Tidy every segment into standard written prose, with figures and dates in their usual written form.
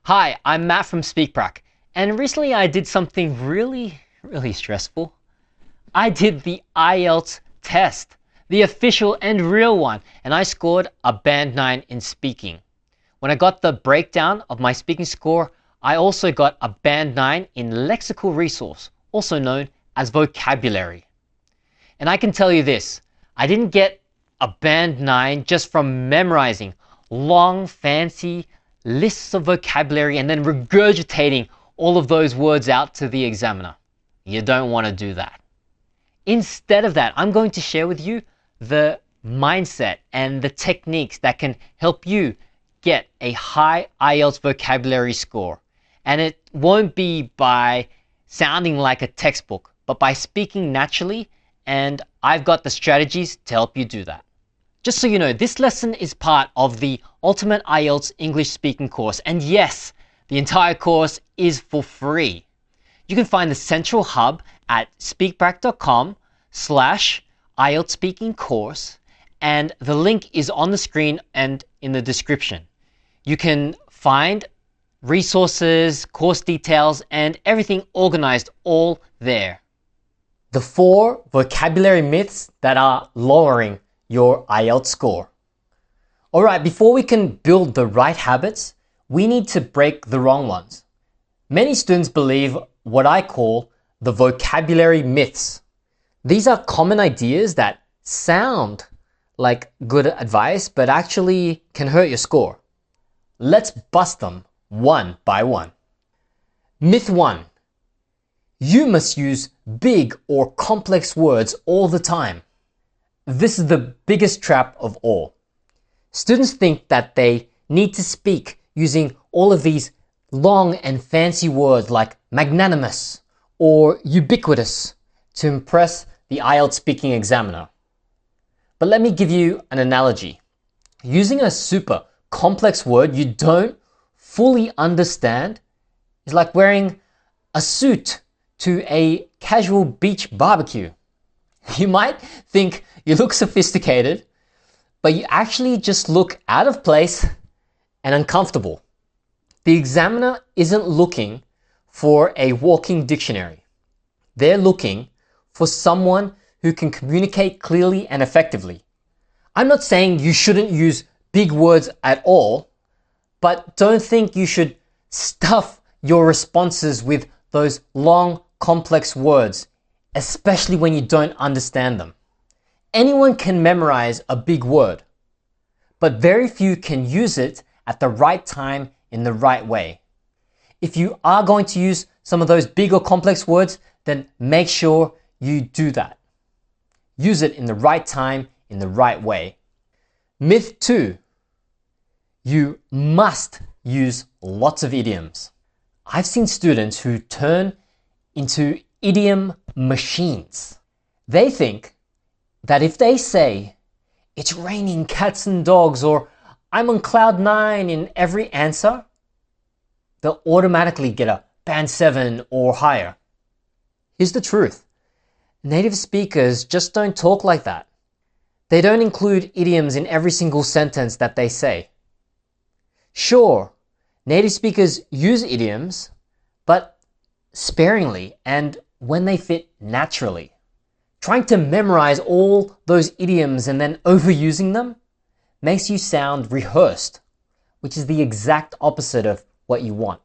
Hi, I'm Matt from SpeakPrac, and recently I did something really stressful. I did the IELTS test, the official and real one, and I scored a band 9 in speaking. When I got the breakdown of my speaking score, I also got a band 9 in Lexical Resource, also known as vocabulary. And I can tell you this, I didn't get a band 9 just from memorizing long, fancy lists of vocabulary and then regurgitating all of those words out to the examiner. You don't want to do that. Instead of that, I'm going to share with you the mindset and the techniques that can help you get a high IELTS vocabulary score. And it won't be by sounding like a textbook, but by speaking naturally, and I've got the strategies to help you do that. Just so you know, this lesson is part of the Ultimate IELTS English Speaking course, and yes, the entire course is for free. You can find the central hub at speakprac.com/IELTS Speaking course, and the link is on the screen and in the description. You can find resources, course details, and everything organized all there. The 4 vocabulary myths that are lowering your IELTS score. Alright, before we can build the right habits, we need to break the wrong ones. Many students believe what I call the vocabulary myths. These are common ideas that sound like good advice, but actually can hurt your score. Let's bust them one by one. Myth 1. You must use big or complex words all the time. This is the biggest trap of all. Students think that they need to speak using all of these long and fancy words like magnanimous or ubiquitous to impress the IELTS speaking examiner. But let me give you an analogy. Using a super complex word you don't fully understand is like wearing a suit to a casual beach barbecue. You might think you look sophisticated, but you actually just look out of place and uncomfortable. The examiner isn't looking for a walking dictionary. They're looking for someone who can communicate clearly and effectively. I'm not saying you shouldn't use big words at all, but don't think you should stuff your responses with those long, complex words, especially when you don't understand them. Anyone can memorize a big word, but very few can use it at the right time in the right way. If you are going to use some of those big or complex words, then make sure you do that. Use it in the right time, in the right way. Myth 2. You must use lots of idioms. I've seen students who turn into idiom machines. They think that if they say, it's raining cats and dogs, or I'm on cloud 9 in every answer, they'll automatically get a band 7 or higher. Here's the truth. Native speakers just don't talk like that. They don't include idioms in every single sentence that they say. Sure, native speakers use idioms, but sparingly and when they fit naturally. Trying to memorize all those idioms and then overusing them makes you sound rehearsed, which is the exact opposite of what you want.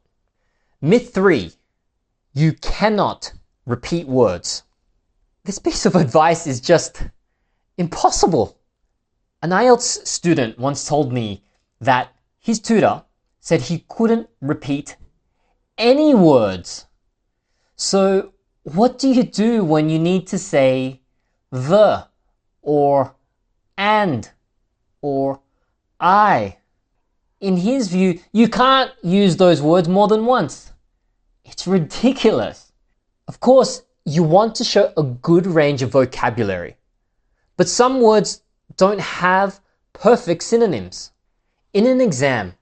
Myth 3. You cannot repeat words. This piece of advice is just impossible. An IELTS student once told me that his tutor said he couldn't repeat any words. So what do you do when you need to say the or and or I? In his view, you can't use those words more than once. It's ridiculous. Of course, you want to show a good range of vocabulary, but some words don't have perfect synonyms. In an exam,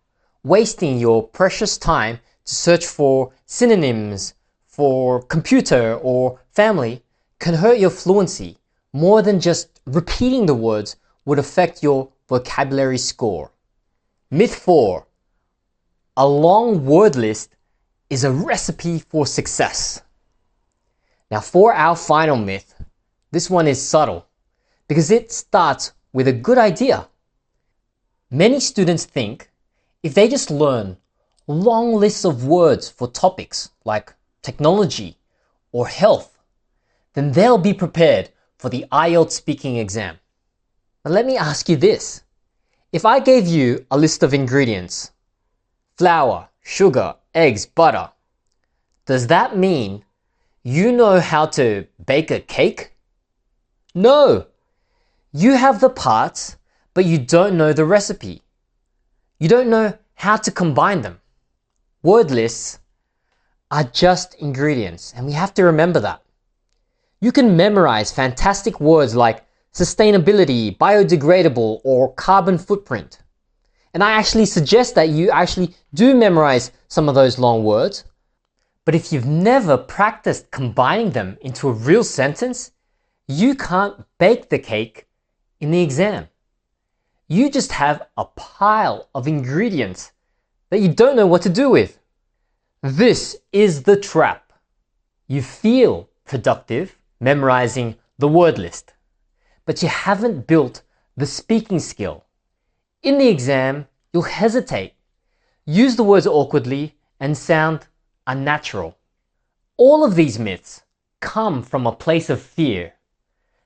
wasting your precious time to search for synonyms for computer or family can hurt your fluency more than just repeating the words would affect your vocabulary score. Myth 4. a long word list is a recipe for success. Now for our final myth, this one is subtle because it starts with a good idea. Many students think if they just learn long lists of words for topics like technology or health, then they'll be prepared for the IELTS speaking exam. But let me ask you this. If I gave you a list of ingredients, flour, sugar, eggs, butter, does that mean you know how to bake a cake? No! You have the parts, but you don't know the recipe. You don't know how to combine them. Word lists are just ingredients, and we have to remember that. You can memorize fantastic words like sustainability, biodegradable, or carbon footprint. And I actually suggest that you actually do memorize some of those long words. But if you've never practiced combining them into a real sentence, you can't bake the cake in the exam. You just have a pile of ingredients that you don't know what to do with. This is the trap. You feel productive memorizing the word list, but you haven't built the speaking skill. In the exam, you'll hesitate, use the words awkwardly, and sound unnatural. All of these myths come from a place of fear.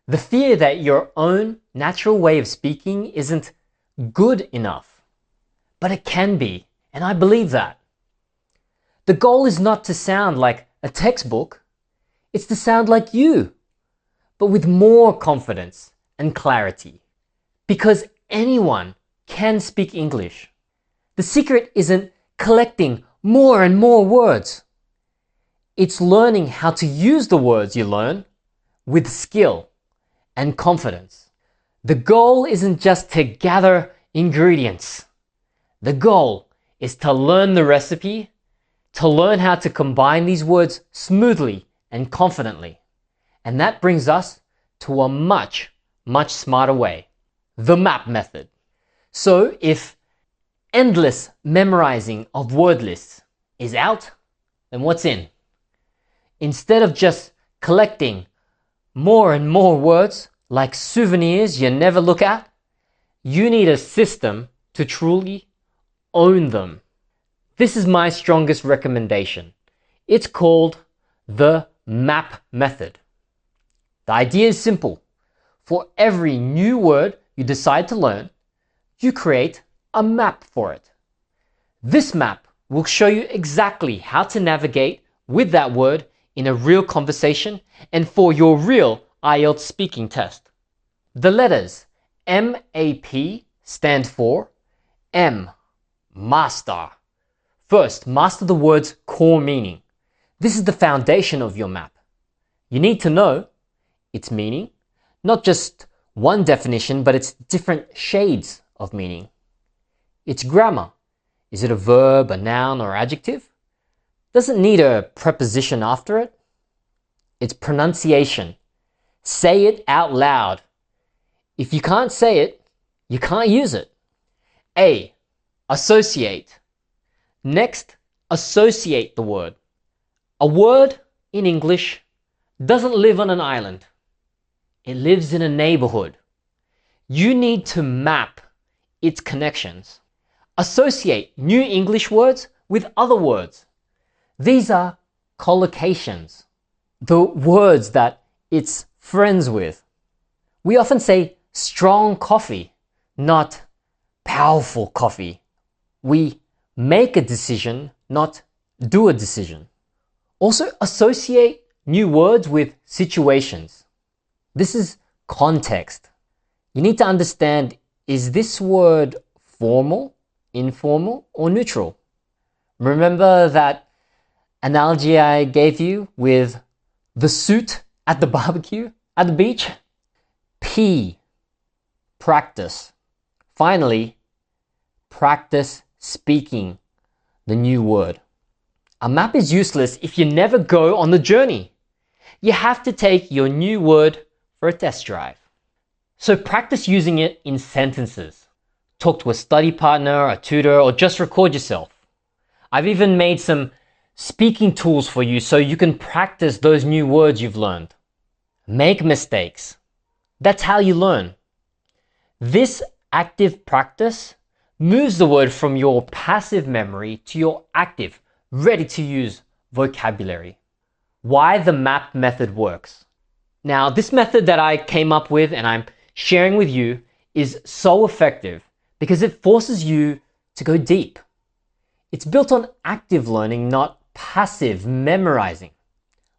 The fear that your own natural way of speaking isn't good enough. But it can be, and I believe that. The goal is not to sound like a textbook, it's to sound like you, but with more confidence and clarity. Because anyone can speak English. The secret isn't collecting more and more words. It's learning how to use the words you learn with skill and confidence. The goal isn't just to gather ingredients. The goal is to learn the recipe, to learn how to combine these words smoothly and confidently. And that brings us to a much smarter way, the M.A.P method. So if endless memorizing of word lists is out, then what's in? Instead of just collecting more and more words like souvenirs you never look at, you need a system to truly own them. This is my strongest recommendation. It's called the M.A.P method. The idea is simple. For every new word you decide to learn, you create a M.A.P for it. This M.A.P will show you exactly how to navigate with that word in a real conversation and for your real IELTS speaking test. The letters M.A.P stand for M, master. First, master the word's core meaning. This is the foundation of your M.A.P. You need to know its meaning, not just one definition, but its different shades of meaning. Its grammar. Is it a verb, a noun, or adjective? Does it need a preposition after it? Its pronunciation. Say it out loud. If you can't say it, you can't use it. A. Associate. Next, associate the word. A word in English doesn't live on an island. It lives in a neighborhood. You need to map its connections. Associate new English words with other words. These are collocations, the words that it's friends with. We often say strong coffee, not powerful coffee. We make a decision, not do a decision. Also, associate new words with situations. This is context. You need to understand, is this word formal, informal, or neutral? Remember that analogy I gave you with the suit at the barbecue at the beach? P, practice. Finally, practice speaking the new word. A map is useless if you never go on the journey. You have to take your new word for a test drive. So practice using it in sentences. Talk to a study partner, a tutor, or just record yourself. I've even made some speaking tools for you so you can practice those new words you've learned. Make mistakes. That's how you learn. This active practice moves the word from your passive memory to your active, ready-to-use vocabulary. Why the MAP method works. Now, this method that I came up with and I'm sharing with you is so effective because it forces you to go deep. It's built on active learning, not passive memorizing.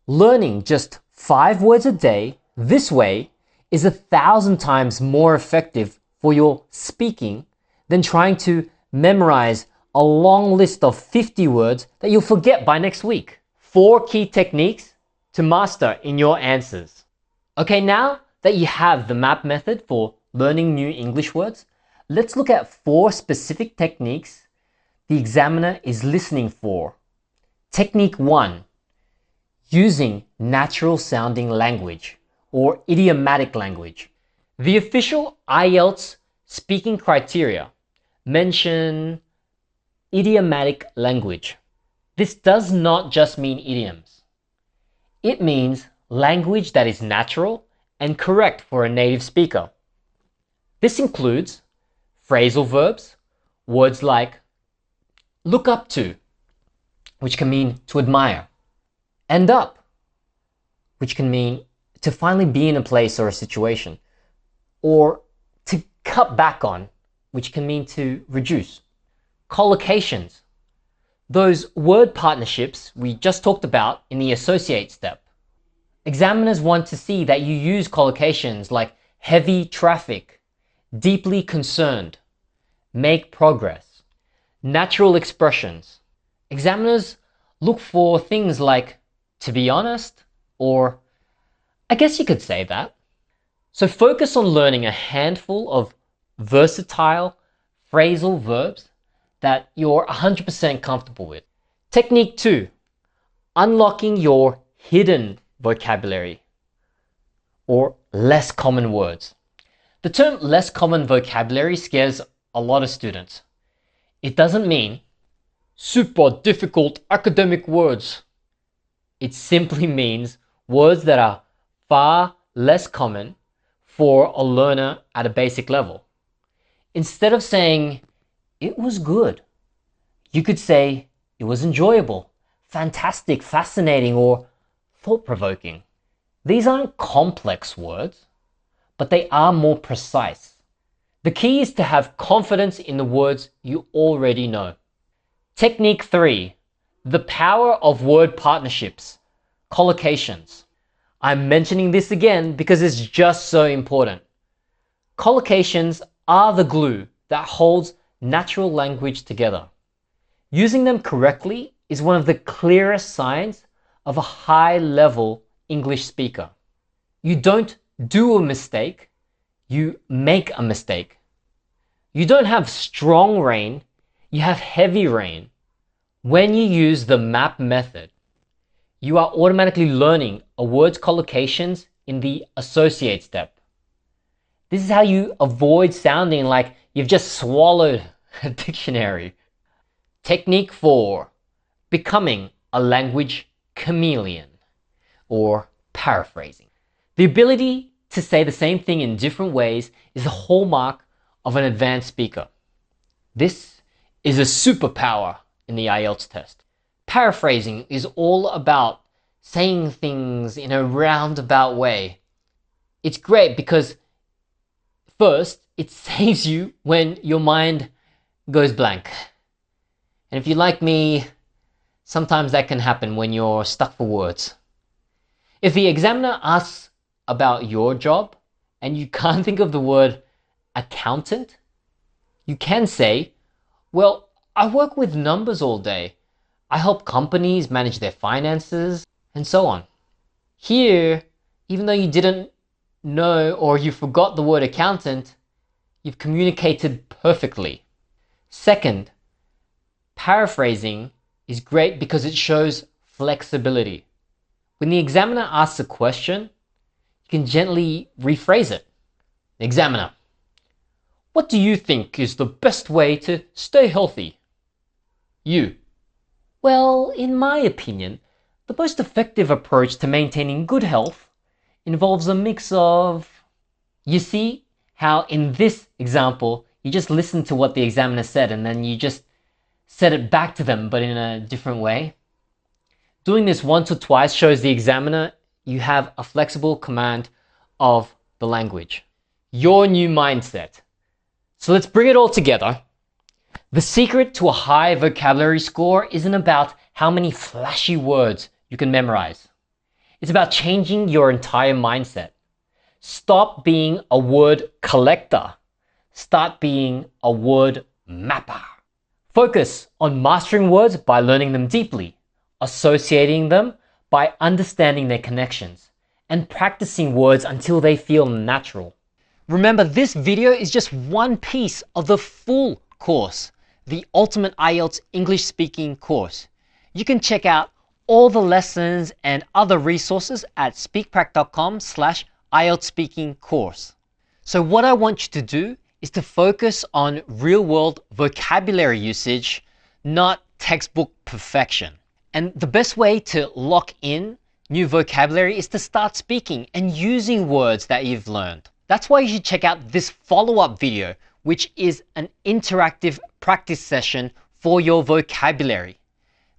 Learning just 5 words a day this way is 1,000 times more effective for your speaking than trying to memorize a long list of 50 words that you'll forget by next week. 4 key techniques to master in your answers. Okay, now that you have the MAP method for learning new English words, let's look at 4 specific techniques the examiner is listening for. Technique 1, using natural sounding language or idiomatic language. The official IELTS speaking criteria mention idiomatic language. This does not just mean idioms. It means language that is natural and correct for a native speaker. This includes phrasal verbs, words like look up to, which can mean to admire, end up, which can mean to finally be in a place or a situation, or to cut back on, which can mean to reduce. Collocations, those word partnerships we just talked about in the associate step. Examiners want to see that you use collocations like heavy traffic, deeply concerned, make progress. Natural expressions. Examiners look for things like to be honest, or I guess you could say that. So focus on learning a handful of versatile phrasal verbs that you're 100% comfortable with. Technique 2, unlocking your hidden vocabulary or less common words. The term less common vocabulary scares a lot of students. It doesn't mean super difficult academic words. It simply means words that are far less common for a learner at a basic level. Instead of saying, it was good, you could say, it was enjoyable, fantastic, fascinating, or thought-provoking. These aren't complex words, but they are more precise. The key is to have confidence in the words you already know. Technique 3, the power of word partnerships, collocations. I'm mentioning this again because it's just so important. Collocations are the glue that holds natural language together. Using them correctly is one of the clearest signs of a high-level English speaker. You don't do a mistake, you make a mistake. You don't have strong rain, you have heavy rain. When you use the MAP method, you are automatically learning a word's collocations in the associate step. This is how you avoid sounding like you've just swallowed a dictionary. Technique 4, becoming a language chameleon or paraphrasing. The ability to say the same thing in different ways is a hallmark of an advanced speaker. This is a superpower in the IELTS test. Paraphrasing is all about saying things in a roundabout way. It's great because first, it saves you when your mind goes blank. And if you're like me, sometimes that can happen when you're stuck for words. If the examiner asks about your job and you can't think of the word accountant, you can say, well, I work with numbers all day. I help companies manage their finances and so on. Here, even though you didn't know or you forgot the word accountant, you've communicated perfectly. Second, paraphrasing is great because it shows flexibility. When the examiner asks a question, you can gently rephrase it. Examiner, what do you think is the best way to stay healthy? You, Well, in my opinion, the most effective approach to maintaining good health involves a mix of, you see how in this example, you just listened to what the examiner said and then you just said it back to them, but in a different way. Doing this once or twice shows the examiner you have a flexible command of the language. Your new mindset. So let's bring it all together. The secret to a high vocabulary score isn't about how many flashy words you can memorize. It's about changing your entire mindset. Stop being a word collector. Start being a word mapper. Focus on mastering words by learning them deeply, associating them by understanding their connections, and practicing words until they feel natural. Remember, this video is just one piece of the full course, the Ultimate IELTS English Speaking course. You can check out all the lessons and other resources at speakprac.com/IELTS Speaking course. So what I want you to do is to focus on real-world vocabulary usage, not textbook perfection. And the best way to lock in new vocabulary is to start speaking and using words that you've learned. That's why you should check out this follow-up video, which is an interactive practice session for your vocabulary.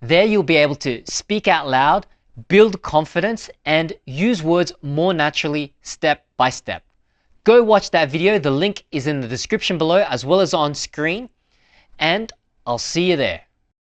There you'll be able to speak out loud, build confidence, and use words more naturally step by step. Go watch that video. The link is in the description below as well as on screen, and I'll see you there.